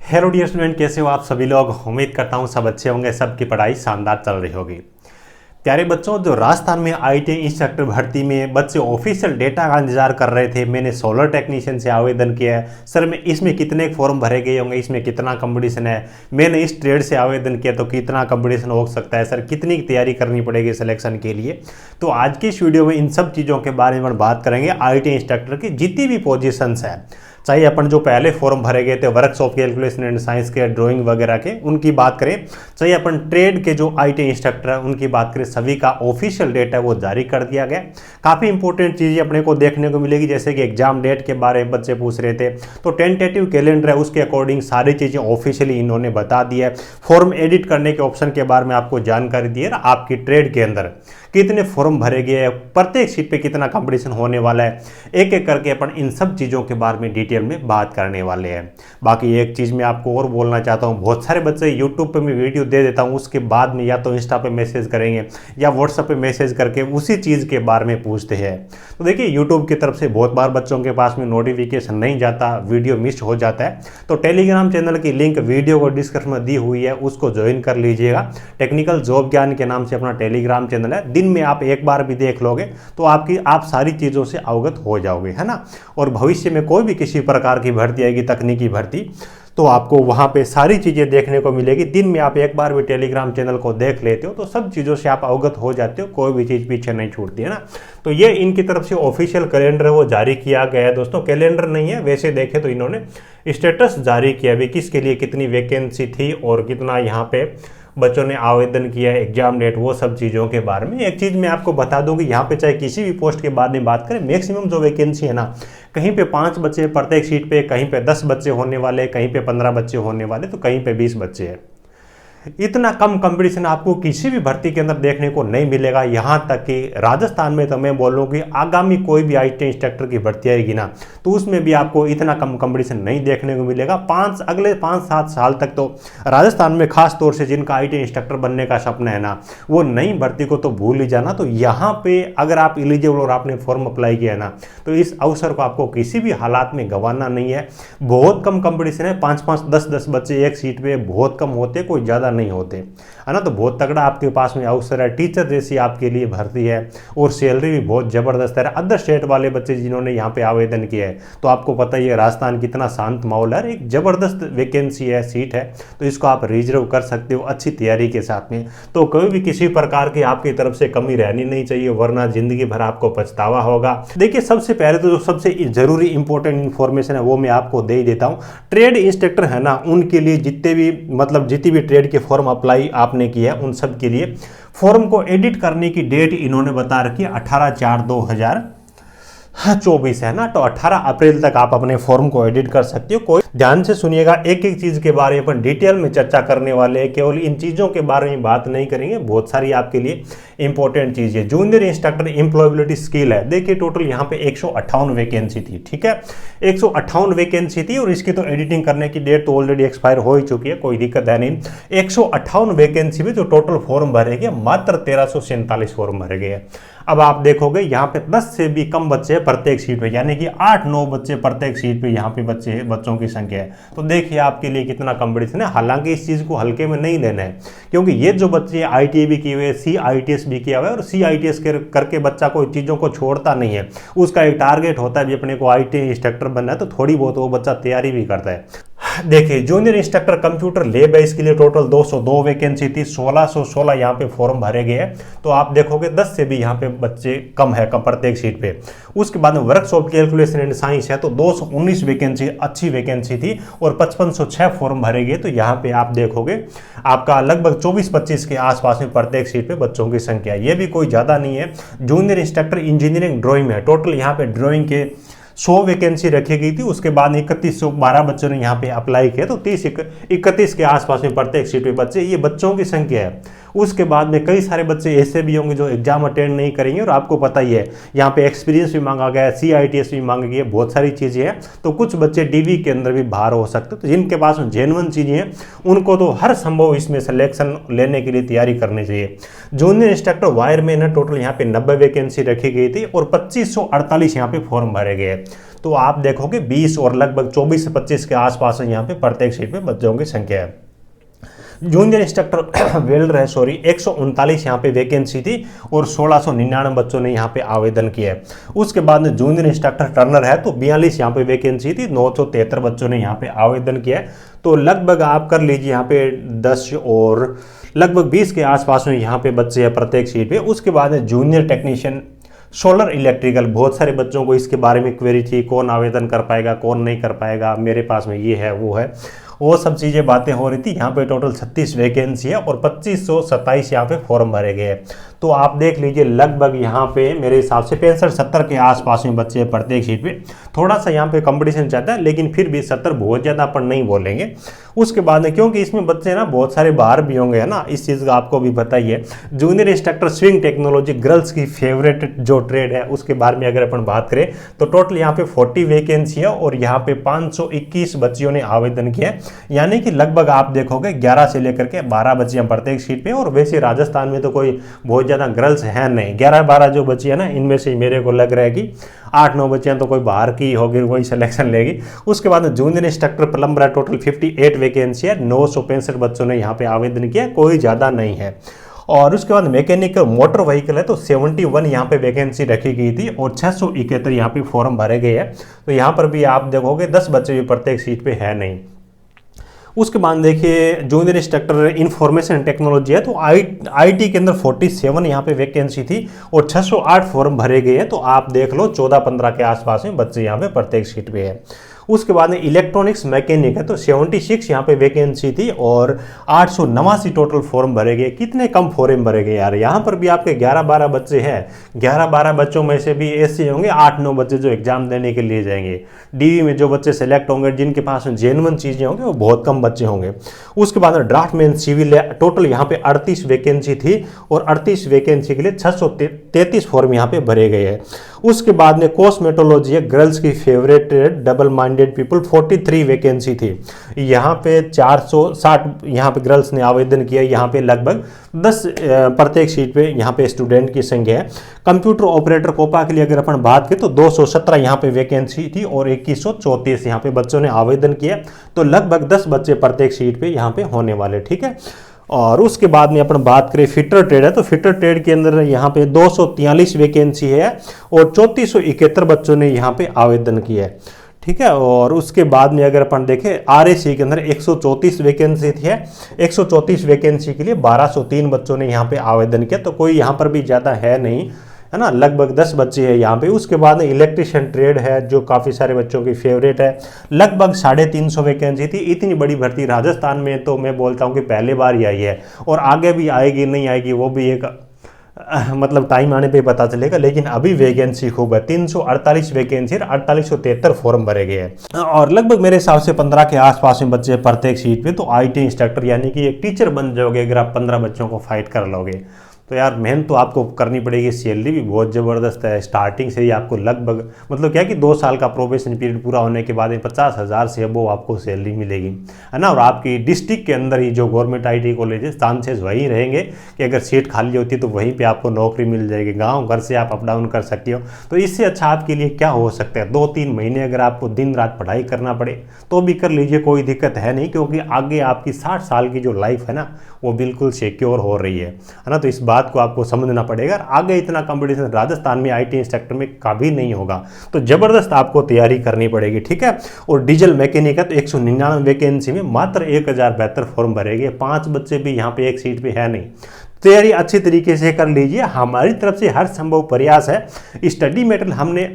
Hello dear student, कैसे हो आप सभी लोग। उम्मीद करता हूँ सब अच्छे होंगे, सबकी पढ़ाई शानदार चल रही होगी। प्यारे बच्चों, जो राजस्थान में आईटी इंस्ट्रक्टर भर्ती में बच्चे ऑफिशियल डेटा का इंतजार कर रहे थे, मैंने सोलर टेक्नीशियन से आवेदन किया है। सर मैं इसमें कितने फॉर्म भरे गए होंगे, इसमें कितना कंपटीशन है, मैंने इस ट्रेड से आवेदन किया तो कितना कंपटीशन हो सकता है, सर कितनी तैयारी करनी पड़ेगी सिलेक्शन के लिए। तो आज की इस वीडियो में इन सब चीज़ों के बारे में बात करेंगे। आईटी इंस्ट्रक्टर की जितनी भी पोजीशंस है, चाहे अपन जो पहले फॉर्म भरे गए थे वर्कशॉप कैलकुलेशन एंड साइंस के, ड्राइंग वगैरह के, उनकी बात करें, चाहे अपन ट्रेड के जो आईटी इंस्ट्रक्टर है उनकी बात करें, सभी का ऑफिशियल डेट है वो जारी कर दिया गया। काफ़ी इंपॉर्टेंट चीज़ें अपने को देखने को मिलेगी, जैसे कि एग्जाम डेट के बारे में बच्चे पूछ रहे थे, तो टेंटेटिव कैलेंडर है उसके अकॉर्डिंग सारी चीज़ें ऑफिशियली इन्होंने बता दी है। फॉर्म एडिट करने के ऑप्शन के बारे में आपको जानकारी दी है। आपकी ट्रेड के अंदर कितने फॉर्म भरे गए हैं, प्रत्येक सीट पे कितना कंपटीशन होने वाला है, एक एक करके अपन इन सब चीज़ों के बारे में डिटेल में बात करने वाले हैं। बाकी एक चीज़ मैं आपको और बोलना चाहता हूँ, बहुत सारे बच्चे यूट्यूब पे मैं वीडियो दे देता हूँ, उसके बाद में या तो इंस्टा पे मैसेज करेंगे या व्हाट्सएप पे मैसेज करके उसी चीज़ के बारे में पूछते हैं। तो देखिए, यूट्यूब की तरफ से बहुत बार बच्चों के पास में नोटिफिकेशन नहीं जाता, वीडियो मिस हो जाता है। तो टेलीग्राम चैनल की लिंक वीडियो को डिस्क्रिप्शन में दी हुई है, उसको ज्वाइन कर लीजिएगा। टेक्निकल जॉब ज्ञान के नाम से अपना टेलीग्राम चैनल है, दिन में आप एक बार भी देख लोगे तो आप सारी चीज़ों से अवगत हो जाओगे, है ना। और भविष्य में कोई भी किसी प्रकार की भर्ती आएगी, तकनीकी भर्ती, तो आपको वहाँ पे सारी चीज़ें देखने को मिलेगी। दिन में आप एक बार भी टेलीग्राम चैनल को देख लेते हो तो सब चीज़ों से आप अवगत हो जाते हो, कोई भी चीज़ पीछे नहीं छूटती, है ना। तो ये इनकी तरफ से ऑफिशियल कैलेंडर वो जारी किया गया है। दोस्तों कैलेंडर नहीं है, वैसे देखें तो इन्होंने स्टेटस जारी किया भी, किसके लिए कितनी वैकेंसी थी और कितना यहाँ पे बच्चों ने आवेदन किया है, एग्जाम डेट, वो सब चीज़ों के बारे में। एक चीज़ मैं आपको बता दूं कि यहाँ पे चाहे किसी भी पोस्ट के बारे में बात करें, मैक्सिमम जो वैकेंसी है ना, कहीं पे 5 बच्चे प्रत्येक सीट पे, कहीं पे 10 बच्चे होने वाले, कहीं पे 15 बच्चे होने वाले, तो कहीं पे 20 बच्चे हैं। इतना कम कंपटीशन आपको किसी भी भर्ती के अंदर देखने को नहीं मिलेगा। यहाँ तक कि राजस्थान में तो मैं बोलूँ कि आगामी कोई भी आईटी इंस्ट्रक्टर की भर्ती आएगी ना, तो उसमें भी आपको इतना कम कंपटीशन नहीं देखने को मिलेगा। अगले 5-7 साल तक तो राजस्थान में खास तौर से जिनका आईटी इंस्ट्रक्टर बनने का सपना है ना, वो नई भर्ती को तो भूल ही जाना। तो यहाँ पे अगर आप एलिजिबल और आपने फॉर्म अप्लाई किया है ना, तो इस अवसर को आपको किसी भी हालात में गंवाना नहीं है। बहुत कम कंपटीशन है, 5-5, 10-10 बच्चे एक सीट पे बहुत कम होते, कोई ज़्यादा नहीं होते, है ना। तो बहुत तगड़ा आपके पास में अवसर है, टीचर जैसी आपके लिए भर्ती है और सैलरी भी बहुत ज़बरदस्त है। अदर स्टेट वाले बच्चे जिन्होंने यहाँ पे आवेदन किया है, तो आपको पता ही है राजस्थान कितना शांत माहौल है, एक ज़बरदस्त वैकेंसी है, सीट है, तो इसको आप रिजर्व कर सकते हो अच्छी तैयारी के साथ में। तो कोई भी किसी प्रकार की आपकी तरफ से कमी रहनी नहीं चाहिए, वरना जिंदगी भर आपको पछतावा होगा। देखिए, सबसे पहले तो जो सबसे जरूरी इंपॉर्टेंट इन्फॉर्मेशन है वो मैं आपको दे ही देता हूँ। ट्रेड इंस्ट्रक्टर है ना, उनके लिए जितनी भी ट्रेड के फॉर्म अप्लाई आपने किया है, उन सब के लिए फॉर्म को एडिट करने की डेट इन्होंने बता रखी है 18/4/2024 है ना। तो 18 अप्रैल तक आप अपने फॉर्म को एडिट कर सकते हो। कोई ध्यान से सुनिएगा, एक एक चीज के बारे में अपन डिटेल में चर्चा करने वाले हैं, केवल इन चीजों के बारे में बात नहीं करेंगे, बहुत सारी आपके लिए इंपॉर्टेंट चीजें। जूनियर इंस्ट्रक्टर एम्प्लॉयबिलिटी स्किल है, देखिए टोटल यहाँ पे 158 वैकेंसी थी, ठीक है, 158 वैकेंसी थी और इसकी तो एडिटिंग करने की डेट तो ऑलरेडी एक्सपायर हो ही चुकी है, कोई दिक्कत है नहीं। 158 वैकेंसी में जो टोटल फॉर्म भरे गए, मात्र 1347 फॉर्म भरे गए। अब आप देखोगे यहाँ पे 10 से भी कम बच्चे प्रत्येक सीट पे, यानी कि 8-9 बच्चे प्रत्येक सीट पे यहाँ पे बच्चों की संख्या है। तो देखिए आपके लिए कितना कंपटीशन है। हालांकि इस चीज़ को हल्के में नहीं लेना है, क्योंकि ये जो बच्चे ITI भी किए हुए, CITS भी किया हुआ है, और CITS करके बच्चा कोई चीज़ों को छोड़ता नहीं है, उसका एक टारगेट होता है भी अपने को ITI इंस्ट्रक्टर बनना है, तो थोड़ी बहुत वो बच्चा तैयारी भी करता है। देखिए, जूनियर इंस्ट्रक्टर कंप्यूटर लैब है, इसके लिए टोटल 202 वैकेंसी थी, 1616 यहाँ पे फॉर्म भरे गए हैं। तो आप देखोगे 10 से भी यहाँ पे बच्चे कम है प्रत्येक सीट पे। उसके बाद में वर्कशॉप कैलकुलेशन एंड साइंस है, तो 219 वैकेंसी, अच्छी वैकेंसी थी, और 5506 फॉर्म भरे गए। तो यहाँ पे आप देखोगे आपका लगभग 24-25 के आसपास में प्रत्येक सीट पे बच्चों की संख्या, ये भी कोई ज़्यादा नहीं है। जूनियर इंस्ट्रक्टर इंजीनियरिंग ड्राइंग है, टोटल यहाँ पे ड्राइंग के 100 वैकेंसी रखी गई थी। उसके बाद 3112 बच्चों ने यहाँ पे अप्लाई किया, तो 31 के आसपास में प्रत्येक सीट पे बच्चे, ये बच्चों की संख्या है। उसके बाद में कई सारे बच्चे ऐसे भी होंगे जो एग्जाम अटेंड नहीं करेंगे, और आपको पता ही है यहाँ पे एक्सपीरियंस भी मांगा गया है, CITS भी मांगी गई है, बहुत सारी चीज़ें हैं। तो कुछ बच्चे DV के अंदर भी बाहर हो सकते हैं। तो जिनके पास जेन्युइन चीज़ें हैं उनको तो हर संभव इसमें सिलेक्शन लेने के लिए तैयारी करनी चाहिए। जूनियर इंस्ट्रक्टर वायरमैन है, टोटल यहाँ पे 90 वैकेंसी रखी गई थी और 2548 यहाँ पे फॉर्म भरे गए। तो आप देखोगे 20 और लगभग 24 से 25 के आसपास यहाँ पे प्रत्येक सीट पे बच्चों की संख्या है। जूनियर इंस्ट्रक्टर वेल्डर है 139 यहाँ पे वैकेंसी थी और 1699 बच्चों ने यहाँ पे आवेदन किया है। उसके बाद में जूनियर इंस्ट्रक्टर टर्नर है तो 42 यहाँ पे वैकेंसी थी, 973 बच्चों ने यहाँ पे आवेदन किया है। तो लगभग आप कर लीजिए यहाँ पे 10 और लगभग 20 के आसपास में यहाँ पे बच्चे हैं प्रत्येक सीट पे। उसके बाद में जूनियर टेक्नीशियन सोलर इलेक्ट्रिकल, बहुत सारे बच्चों को इसके बारे में क्वेरी थी, कौन आवेदन कर पाएगा कौन नहीं कर पाएगा, मेरे पास में ये है वो है, वो सब चीज़ें बातें हो रही थी। यहाँ पे टोटल 36 वैकेंसी है और 2527 यहाँ पे फॉर्म भरे गए हैं। तो आप देख लीजिए लगभग यहाँ पे मेरे हिसाब से 65-70 के आसपास में बच्चे हैं प्रत्येक सीट पे। थोड़ा सा यहाँ पे कंपटीशन ज़्यादा है, लेकिन फिर भी 70 बहुत ज़्यादा अपन नहीं बोलेंगे। उसके बाद में क्योंकि इसमें बच्चे ना बहुत सारे बाहर भी होंगे, है ना, इस चीज़ का आपको भी पता ही है। Junior instructor swing technology girls की फेवरेट जो ट्रेड है उसके बारे में अगर अपन बात करें तो टोटल यहाँ पे 40 वैकेंसी है और यहाँ पे 521 बच्चियों ने आवेदन किया, यानी कि लगभग आप देखोगे 11 से लेकर के 12 बच्चियां प्रत्येक सीट पे। और वैसे राजस्थान में तो कोई बहुत ज़्यादा गर्ल्स हैं नहीं, 11-12 जो बच्ची है ना, इनमें से मेरे को लग रहा है कि 8-9 बच्चियां तो कोई बाहर की होगी, वही सिलेक्शन लेगी। उसके बाद जूनियर इंस्ट्रक्टर प्लम्बर है, टोटल 58 वैकेंसी है, 965 बच्चों ने यहाँ पे आवेदन किया, कोई ज़्यादा नहीं है। और उसके बाद मैकेनिकल मोटर व्हीकल है तो 71 यहाँ पे वैकेंसी रखी गई थी और 671 यहाँ पे फॉर्म भरे गए हैं। तो यहाँ पर भी आप देखोगे 10 बच्चे भी प्रत्येक सीट पे है नहीं। उसके बाद देखिए जूनियर इंस्ट्रक्टर इंफॉर्मेशन टेक्नोलॉजी है तो IT के अंदर 47 यहाँ पे वैकेंसी थी और 608 फॉर्म भरे गए हैं। तो आप देख लो 14-15 के आसपास में बच्चे यहाँ पे प्रत्येक सीट पे है। उसके बाद में इलेक्ट्रॉनिक्स मैकेनिक है तो 76 यहाँ पे वैकेंसी थी और 889 टोटल फॉर्म भरे गए। कितने कम फॉर्म भरे गए यार, यहाँ पर भी आपके 11-12 बच्चे हैं। 11-12 बच्चों में से भी ऐसे होंगे 8-9 बच्चे जो एग्जाम देने के लिए जाएंगे। DV में जो बच्चे सेलेक्ट होंगे जिनके पास जेन्युइन चीज़ें होंगे वो बहुत कम बच्चे होंगे। उसके बाद ड्राफ्टमैन सिविल है, टोटल यहाँ पे 38 वैकेंसी थी और 38 वैकेंसी के लिए 633 फॉर्म यहाँ पे भरे गए हैं। उसके बाद में कॉस्मेटोलॉजी है, गर्ल्स की favourite double minded people, 43 vacancy थी। यहाँ पे 460 यहाँ पे गर्ल्स ने आवेदन किया। यहाँ पे लगभग 10 प्रत्येक सीट पे यहाँ पे स्टूडेंट की संख्या है। कंप्यूटर ऑपरेटर कोपा के लिए अगर अपन बात करें तो 217 यहाँ पे वैकेंसी थी और 2134 यहाँ पे बच्चों ने आवेदन किया। तो लगभग 10 बच्चे प्रत्येक सीट पे यहाँ पे होने वाले, ठीक है। और उसके बाद में अपन बात करें फिटर ट्रेड है तो फिटर ट्रेड के अंदर यहाँ पे 243 वैकेंसी है और 3471 बच्चों ने यहाँ पे आवेदन किया है, ठीक है। और उसके बाद में अगर अपन देखें RAC के अंदर 134 वैकेंसी थी है, 134 वैकेंसी के लिए 1203 बच्चों ने यहाँ पे आवेदन किया। तो कोई यहाँ पर भी ज़्यादा है नहीं, है ना, लगभग 10 बच्चे हैं यहाँ पे। उसके बाद में इलेक्ट्रिशियन ट्रेड है जो काफ़ी सारे बच्चों की फेवरेट है, लगभग 350 वैकेंसी थी। इतनी बड़ी भर्ती राजस्थान में तो मैं बोलता हूँ कि पहले बार ही आई है और आगे भी आएगी नहीं आएगी वो भी एक मतलब टाइम आने पे पता चलेगा। लेकिन अभी वैकेंसी खूब है, 348 वैकेंसी और 4873 फॉर्म भरे गए हैं और लगभग मेरे हिसाब से 15 के आसपास में बच्चे प्रत्येक सीट पे। तो IT इंस्ट्रक्टर यानी कि एक टीचर बन जाओगे अगर आप 15 बच्चों को फाइट कर लोगे। तो यार मेहनत तो आपको करनी पड़ेगी, सैलरी भी बहुत ज़बरदस्त है। स्टार्टिंग से ही आपको लगभग मतलब क्या कि 2 साल का प्रोबेशन पीरियड पूरा होने के बाद 50,000 से वो आपको सैलरी मिलेगी, है ना। और आपकी डिस्ट्रिक्ट के अंदर ही जो गवर्नमेंट IT कॉलेज है चांसेस वही रहेंगे कि अगर सीट खाली होती है तो वहीं पे आपको नौकरी मिल जाएगी। गाँव घर से आप अप डाउन कर सकते हो। तो इससे अच्छा आपके लिए क्या हो सकता है, 2-3 महीने अगर आपको दिन रात पढ़ाई करना पड़े तो भी कर लीजिए, कोई दिक्कत है नहीं। क्योंकि आगे आपकी 60 साल की जो लाइफ है ना वो बिल्कुल सिक्योर हो रही है ना। तो इस बात को आपको समझना पड़ेगा। आगे इतना कंपटीशन राजस्थान में IT इंस्ट्रक्टर में कभी नहीं होगा, तो जबरदस्त आपको तैयारी करनी पड़ेगी, ठीक है। और डीजल मैकेनिक है तो 199 वैकेंसी में मात्र 1072 फॉर्म भरेंगे। 5 बच्चे भी यहाँ पे एक सीट पे है नहीं। तैयारी अच्छी तरीके से कर लीजिए, हमारी तरफ से हर संभव प्रयास है। स्टडी मटेरियल हमने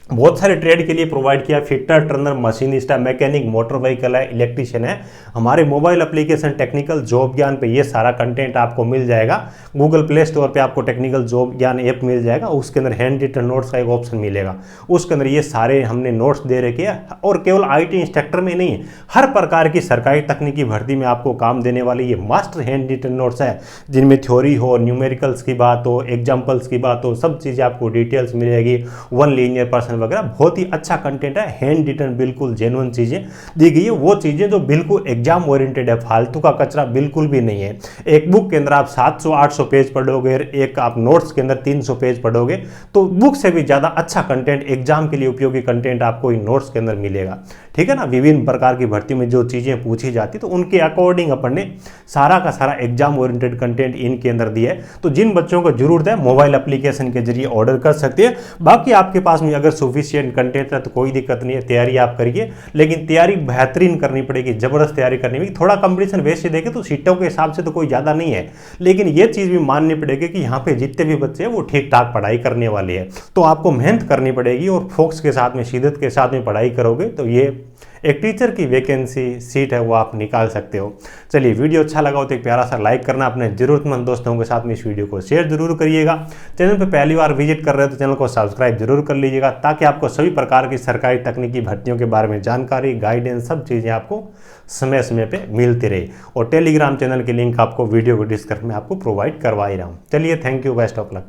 बहुत सारे ट्रेड के लिए प्रोवाइड किया। फिटर, टर्नर, मशीनिस्ट है, मैकेनिक, मोटर व्हीकल है, इलेक्ट्रिशियन है। हमारे मोबाइल एप्लीकेशन टेक्निकल जॉब ज्ञान पे ये सारा कंटेंट आपको मिल जाएगा। गूगल प्ले स्टोर पे आपको टेक्निकल जॉब ज्ञान ऐप मिल जाएगा, उसके अंदर हैंड रिटन नोट्स का एक ऑप्शन मिलेगा, उसके अंदर ये सारे हमने नोट्स दे रखे हैं। और केवल आईटी इंस्ट्रक्टर में नहीं है, हर प्रकार की सरकारी तकनीकी भर्ती में आपको काम देने वाली ये मास्टर हैंड रिटन नोट्स है, जिनमें थ्योरी हो, न्यूमेरिकल्स की बात हो, एग्जाम्पल्स की बात हो, सब चीज़ें आपको डिटेल्स मिलेगी, वन लीनियर पर्सन वगैरह। बहुत ही अच्छा कंटेंट है, हैंड रिटन बिल्कुल जेन्युइन चीज़ें दी गई है, वो चीज़ें जो बिल्कुल एग्जाम ओरिएंटेड है, फालतू का कचरा बिल्कुल भी नहीं है। एक बुक के अंदर आप 700-800 पेज पढ़ोगे, एक आप नोट्स के अंदर 300 पेज पढ़ोगे, तो बुक से भी ज़्यादा अच्छा कंटेंट, एग्जाम के लिए उपयोगी कंटेंट आपको इन नोट्स के अंदर मिलेगा। ठीक है ना। विभिन्न प्रकार की भर्ती में जो चीज़ें पूछी जाती तो उनके अकॉर्डिंग अपन ने सारा का सारा एग्जाम ओरिएंटेड कंटेंट इनके अंदर दिया है। तो जिन बच्चों को जरूरत है मोबाइल एप्लीकेशन के जरिए ऑर्डर कर सकते हैं। बाकी आपके पास में अगर सफिशिएंट कंटेंट है तो कोई दिक्कत नहीं है, तैयारी आप करिए, लेकिन तैयारी बेहतरीन करनी पड़ेगी, जबरदस्त तैयारी करनी पड़ेगी। थोड़ा कंपटीशन वैसे देखें तो सीटों के हिसाब से तो कोई ज़्यादा नहीं है, लेकिन ये चीज़ भी माननी पड़ेगी कि यहाँ पे जितने भी बच्चे हैं वो ठीक ठाक पढ़ाई करने वाले हैं। तो आपको मेहनत करनी पड़ेगी और फोकस के साथ में, शिद्दत के साथ में पढ़ाई करोगे तो ये एक टीचर की वैकेंसी सीट है वो आप निकाल सकते हो। चलिए, वीडियो अच्छा लगा हो तो एक प्यारा सा लाइक करना, अपने जरूरतमंद दोस्तों के साथ में इस वीडियो को शेयर जरूर करिएगा। चैनल पे पहली बार विजिट कर रहे हो तो चैनल को सब्सक्राइब जरूर कर लीजिएगा, ताकि आपको सभी प्रकार की सरकारी तकनीकी भर्तियों के बारे में जानकारी, गाइडेंस, सब चीज़ें आपको समय समय पे मिलती रहे। और टेलीग्राम चैनल की लिंक आपको वीडियो को डिस्क्रिप्शन में आपको प्रोवाइड करवा ही रहा हूँ। चलिए, thank you, best of luck.